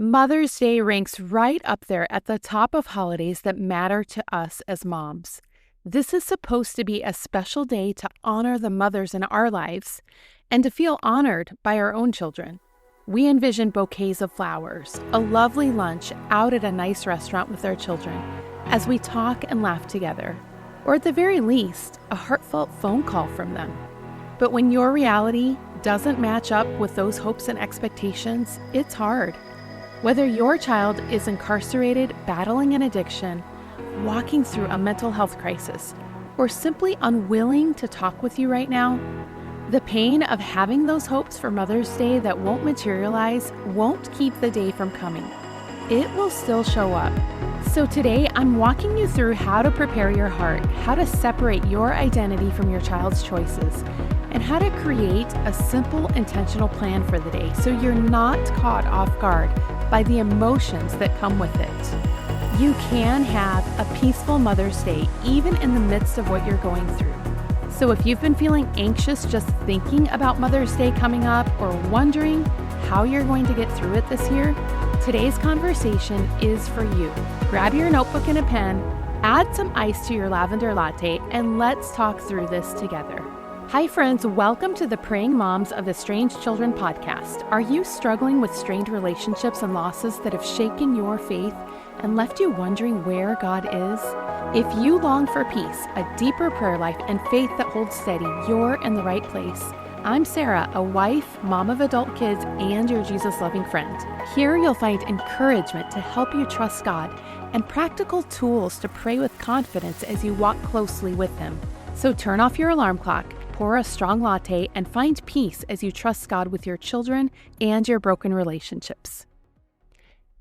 Mother's Day ranks right up there at the top of holidays that matter to us as moms. This is supposed to be a special day to honor the mothers in our lives and to feel honored by our own children. We envision bouquets of flowers, a lovely lunch out at a nice restaurant with our children, as we talk and laugh together, or at the very least, a heartfelt phone call from them. But when your reality doesn't match up with those hopes and expectations, it's hard. Whether your child is incarcerated, battling an addiction, walking through a mental health crisis, or simply unwilling to talk with you right now, the pain of having those hopes for Mother's Day that won't materialize won't keep the day from coming. It will still show up. So today, I'm walking you through how to prepare your heart, how to separate your identity from your child's choices, and how to create a simple, intentional plan for the day so you're not caught off guard by the emotions that come with it. You can have a peaceful Mother's Day even in the midst of what you're going through. So if you've been feeling anxious just thinking about Mother's Day coming up or wondering how you're going to get through it this year, today's conversation is for you. Grab your notebook and a pen, add some ice to your lavender latte, and let's talk through this together. Hi friends, welcome to the Praying Moms of Estranged Children podcast. Are you struggling with strained relationships and losses that have shaken your faith and left you wondering where God is? If you long for peace, a deeper prayer life, and faith that holds steady, you're in the right place. I'm Sarah, a wife, mom of adult kids, and your Jesus-loving friend. Here you'll find encouragement to help you trust God and practical tools to pray with confidence as you walk closely with Him. So turn off your alarm clock, pour a strong latte, and find peace as you trust God with your children and your broken relationships.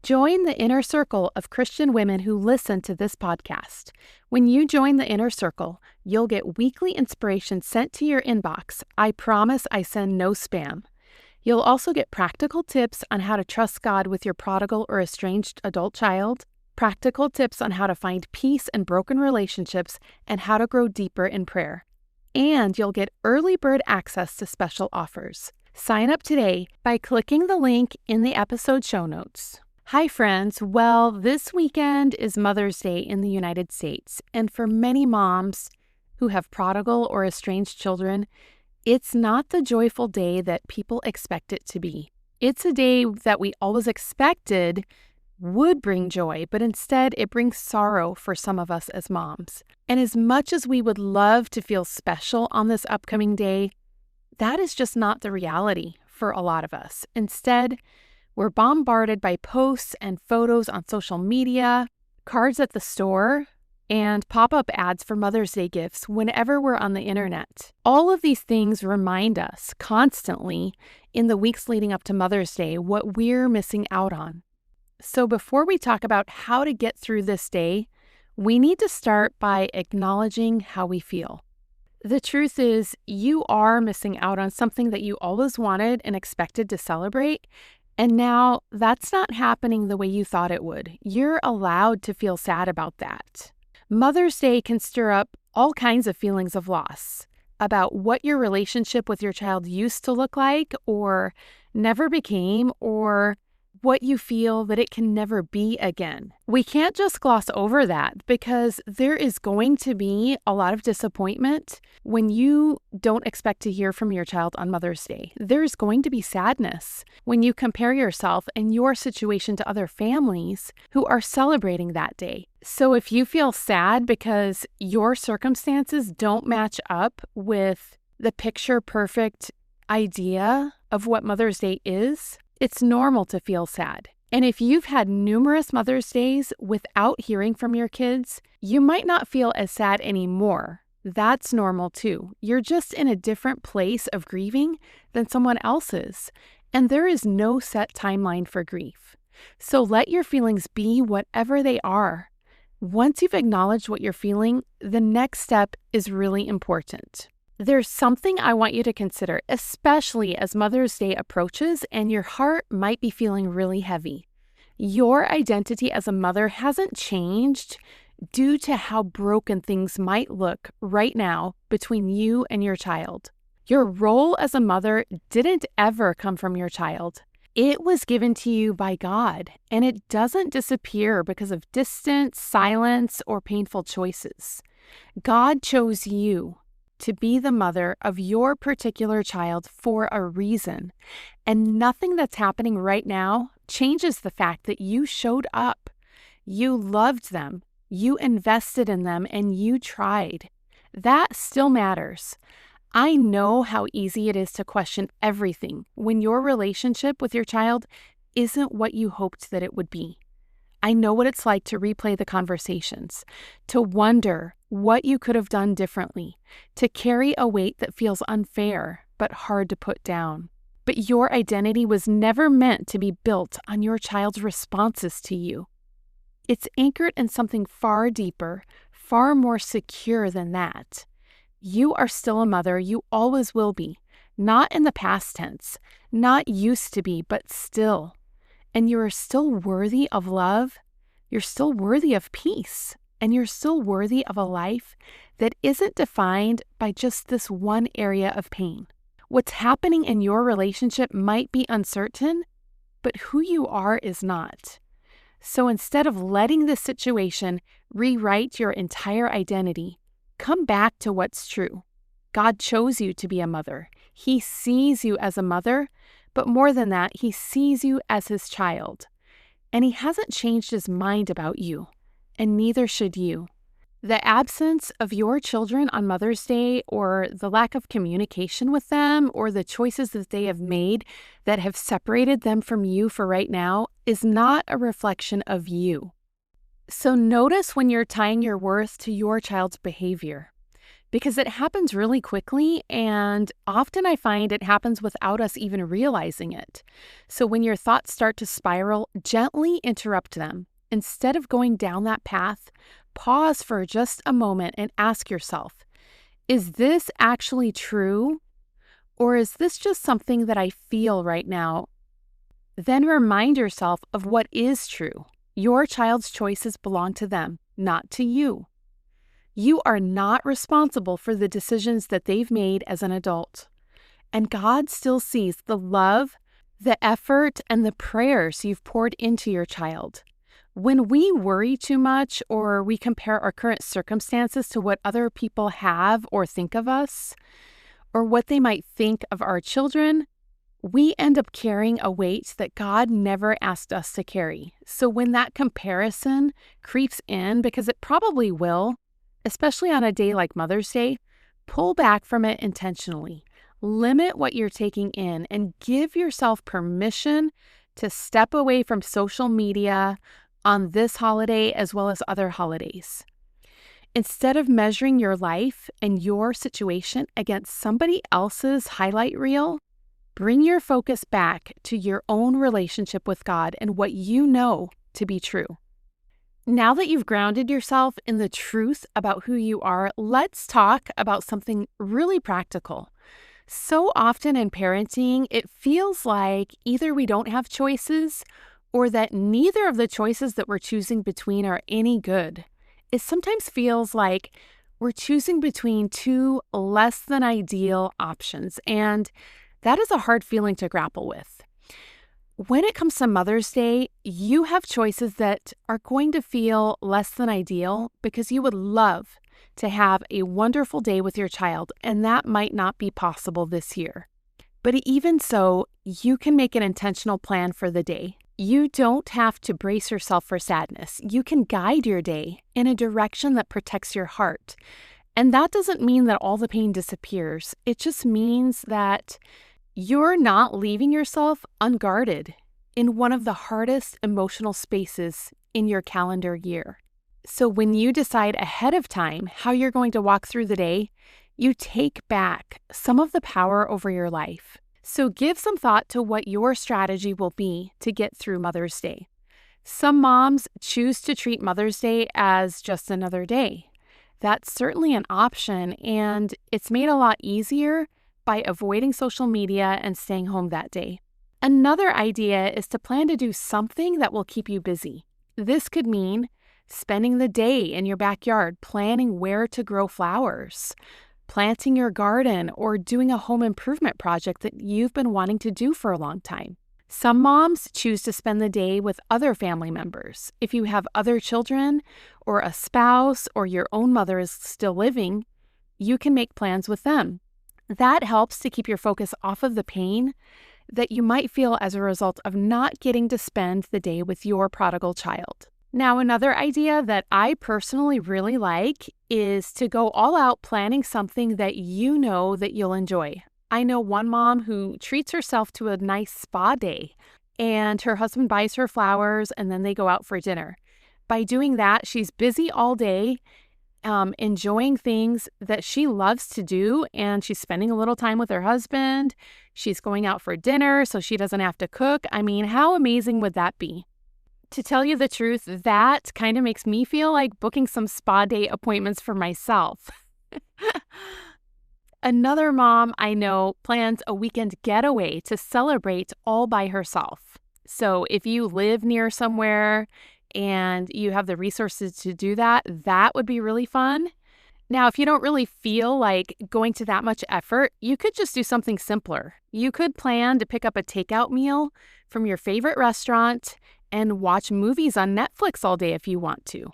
Join the inner circle of Christian women who listen to this podcast. When you join the inner circle, you'll get weekly inspiration sent to your inbox. I promise I send no spam. You'll also get practical tips on how to trust God with your prodigal or estranged adult child, practical tips on how to find peace in broken relationships, and how to grow deeper in prayer. And you'll get early bird access to special offers. Sign up today by clicking the link in the episode show notes. Hi friends, well, this weekend is Mother's Day in the United States, and for many moms who have prodigal or estranged children, it's not the joyful day that people expect it to be. It's a day that we always expected would bring joy, but instead it brings sorrow for some of us as moms. And as much as we would love to feel special on this upcoming day, that is just not the reality for a lot of us. Instead, we're bombarded by posts and photos on social media, cards at the store, and pop-up ads for Mother's Day gifts whenever we're on the internet. All of these things remind us constantly in the weeks leading up to Mother's Day what we're missing out on. So before we talk about how to get through this day, we need to start by acknowledging how we feel. The truth is, you are missing out on something that you always wanted and expected to celebrate, and now that's not happening the way you thought it would. You're allowed to feel sad about that. Mother's Day can stir up all kinds of feelings of loss about what your relationship with your child used to look like or never became, or what you feel that it can never be again. We can't just gloss over that because there is going to be a lot of disappointment when you don't expect to hear from your child on Mother's Day. There's going to be sadness when you compare yourself and your situation to other families who are celebrating that day. So if you feel sad because your circumstances don't match up with the picture-perfect idea of what Mother's Day is, it's normal to feel sad. And if you've had numerous Mother's Days without hearing from your kids, you might not feel as sad anymore. That's normal too. You're just in a different place of grieving than someone else is. And there is no set timeline for grief. So let your feelings be whatever they are. Once you've acknowledged what you're feeling, the next step is really important. There's something I want you to consider, especially as Mother's Day approaches and your heart might be feeling really heavy. Your identity as a mother hasn't changed due to how broken things might look right now between you and your child. Your role as a mother didn't ever come from your child. It was given to you by God, and it doesn't disappear because of distance, silence, or painful choices. God chose you to be the mother of your particular child for a reason, and nothing that's happening right now changes the fact that you showed up. You loved them, you invested in them, and you tried. That still matters. I know how easy it is to question everything when your relationship with your child isn't what you hoped that it would be. I know what it's like to replay the conversations, to wonder what you could have done differently, to carry a weight that feels unfair but hard to put down. But your identity was never meant to be built on your child's responses to you. It's anchored in something far deeper, far more secure than that. You are still a mother, you always will be, not in the past tense, not used to be, but still. And you are still worthy of love, you're still worthy of peace, and you're still worthy of a life that isn't defined by just this one area of pain. What's happening in your relationship might be uncertain, but who you are is not. So instead of letting this situation rewrite your entire identity, come back to what's true. God chose you to be a mother. He sees you as a mother, but more than that, He sees you as His child. And He hasn't changed His mind about you, and neither should you. The absence of your children on Mother's Day, or the lack of communication with them, or the choices that they have made that have separated them from you for right now, is not a reflection of you. So notice when you're tying your worth to your child's behavior, because it happens really quickly, and often I find it happens without us even realizing it. So when your thoughts start to spiral, gently interrupt them. Instead of going down that path, pause for just a moment and ask yourself, is this actually true? Or is this just something that I feel right now? Then remind yourself of what is true. Your child's choices belong to them, not to you. You are not responsible for the decisions that they've made as an adult. And God still sees the love, the effort, and the prayers you've poured into your child. When we worry too much, or we compare our current circumstances to what other people have or think of us, or what they might think of our children, we end up carrying a weight that God never asked us to carry. So when that comparison creeps in, because it probably will, especially on a day like Mother's Day, pull back from it intentionally. Limit what you're taking in and give yourself permission to step away from social media on this holiday as well as other holidays. Instead of measuring your life and your situation against somebody else's highlight reel, bring your focus back to your own relationship with God and what you know to be true. Now that you've grounded yourself in the truth about who you are, let's talk about something really practical. So often in parenting, it feels like either we don't have choices or that neither of the choices that we're choosing between are any good. It sometimes feels like we're choosing between two less than ideal options, and that is a hard feeling to grapple with. When it comes to Mother's Day, you have choices that are going to feel less than ideal because you would love to have a wonderful day with your child, and that might not be possible this year. But even so, you can make an intentional plan for the day. You don't have to brace yourself for sadness. You can guide your day in a direction that protects your heart. And that doesn't mean that all the pain disappears. It just means that you're not leaving yourself unguarded in one of the hardest emotional spaces in your calendar year. So when you decide ahead of time how you're going to walk through the day, you take back some of the power over your life. So give some thought to what your strategy will be to get through Mother's Day. Some moms choose to treat Mother's Day as just another day. That's certainly an option, and it's made a lot easier by avoiding social media and staying home that day. Another idea is to plan to do something that will keep you busy. This could mean spending the day in your backyard planning where to grow flowers, planting your garden, or doing a home improvement project that you've been wanting to do for a long time. Some moms choose to spend the day with other family members. If you have other children or a spouse or your own mother is still living, you can make plans with them. That helps to keep your focus off of the pain that you might feel as a result of not getting to spend the day with your prodigal child. Now, another idea that I personally really like is to go all out planning something that you know that you'll enjoy. I know one mom who treats herself to a nice spa day, and her husband buys her flowers, and then they go out for dinner. By doing that, she's busy all day, enjoying things that she loves to do, and she's spending a little time with her husband. She's going out for dinner so she doesn't have to cook. I mean, how amazing would that be? To tell you the truth, that kind of makes me feel like booking some spa day appointments for myself. Another mom I know plans a weekend getaway to celebrate all by herself. So if you live near somewhere and you have the resources to do that, that would be really fun. Now, if you don't really feel like going to that much effort, you could just do something simpler. You could plan to pick up a takeout meal from your favorite restaurant and watch movies on Netflix all day if you want to.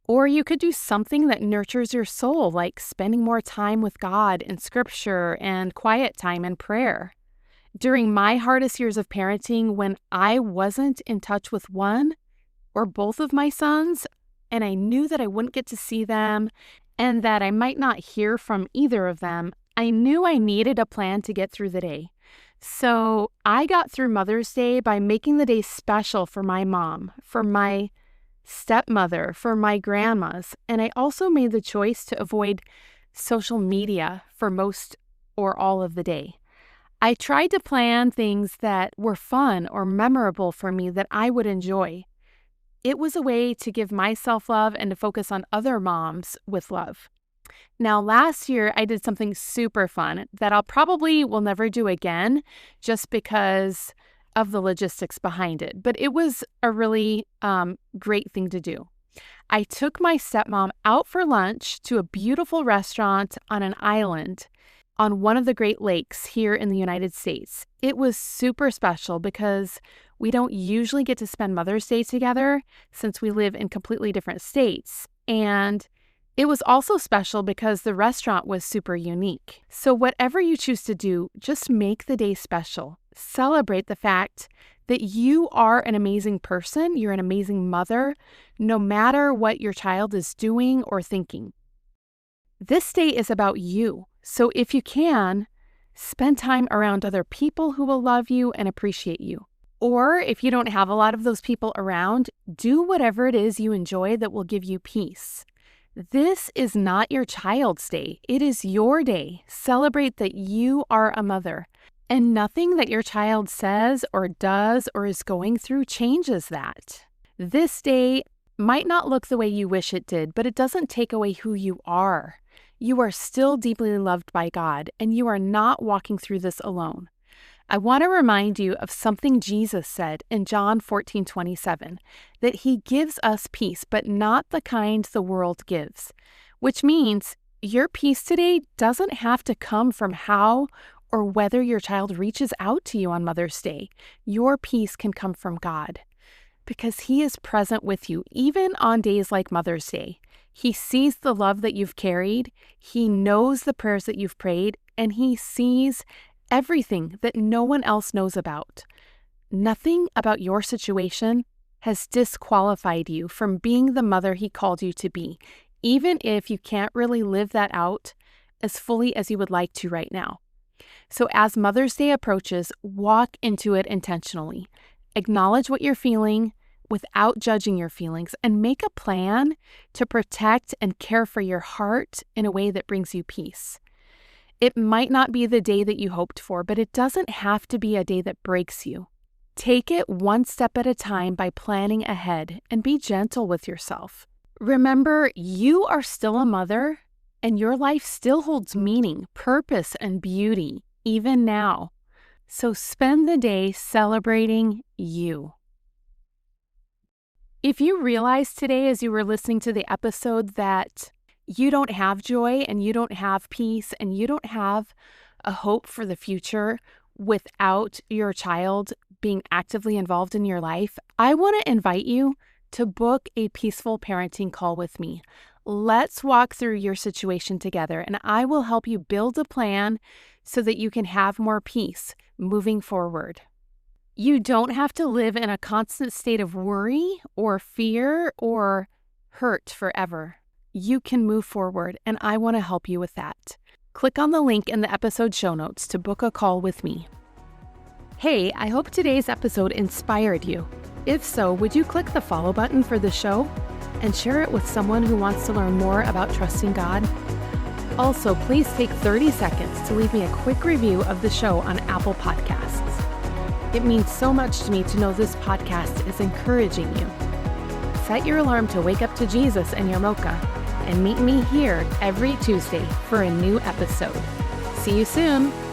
Or you could do something that nurtures your soul, like spending more time with God in scripture and quiet time and prayer. During my hardest years of parenting, when I wasn't in touch with one or both of my sons, and I knew that I wouldn't get to see them and that I might not hear from either of them, I knew I needed a plan to get through the day. So I got through Mother's Day by making the day special for my mom, for my stepmother, for my grandmas, and I also made the choice to avoid social media for most or all of the day. I tried to plan things that were fun or memorable for me that I would enjoy. It was a way to give myself love and to focus on other moms with love. Now, last year, I did something super fun that I'll probably will never do again just because of the logistics behind it. But it was a really great thing to do. I took my stepmom out for lunch to a beautiful restaurant on an island on one of the Great Lakes here in the United States. It was super special because we don't usually get to spend Mother's Day together since we live in completely different states. And it was also special because the restaurant was super unique. So whatever you choose to do, just make the day special. Celebrate the fact that you are an amazing person, you're an amazing mother, no matter what your child is doing or thinking. This day is about you. So if you can, spend time around other people who will love you and appreciate you. Or if you don't have a lot of those people around, do whatever it is you enjoy that will give you peace. This is not your child's day. It is your day. Celebrate that you are a mother. And nothing that your child says or does or is going through changes that. This day might not look the way you wish it did, but it doesn't take away who you are. You are still deeply loved by God, and you are not walking through this alone. I want to remind you of something Jesus said in John 14:27, that he gives us peace, but not the kind the world gives, which means your peace today doesn't have to come from how or whether your child reaches out to you on Mother's Day. Your peace can come from God because he is present with you, even on days like Mother's Day. He sees the love that you've carried, he knows the prayers that you've prayed, and he sees everything that no one else knows about. Nothing about your situation has disqualified you from being the mother he called you to be, even if you can't really live that out as fully as you would like to right now. So as Mother's Day approaches, walk into it intentionally. Acknowledge what you're feeling without judging your feelings, and make a plan to protect and care for your heart in a way that brings you peace. It might not be the day that you hoped for, but it doesn't have to be a day that breaks you. Take it one step at a time by planning ahead and be gentle with yourself. Remember, you are still a mother and your life still holds meaning, purpose, and beauty, even now. So spend the day celebrating you. If you realized today as you were listening to the episode that you don't have joy and you don't have peace and you don't have a hope for the future without your child being actively involved in your life, I want to invite you to book a peaceful parenting call with me. Let's walk through your situation together, and I will help you build a plan so that you can have more peace moving forward. You don't have to live in a constant state of worry or fear or hurt forever. You can move forward, and I want to help you with that. Click on the link in the episode show notes to book a call with me. Hey, I hope today's episode inspired you. If so, would you click the follow button for the show and share it with someone who wants to learn more about trusting God? Also, please take 30 seconds to leave me a quick review of the show on Apple Podcasts. It means so much to me to know this podcast is encouraging you. Set your alarm to wake up to Jesus and your mocha, and meet me here every Tuesday for a new episode. See you soon.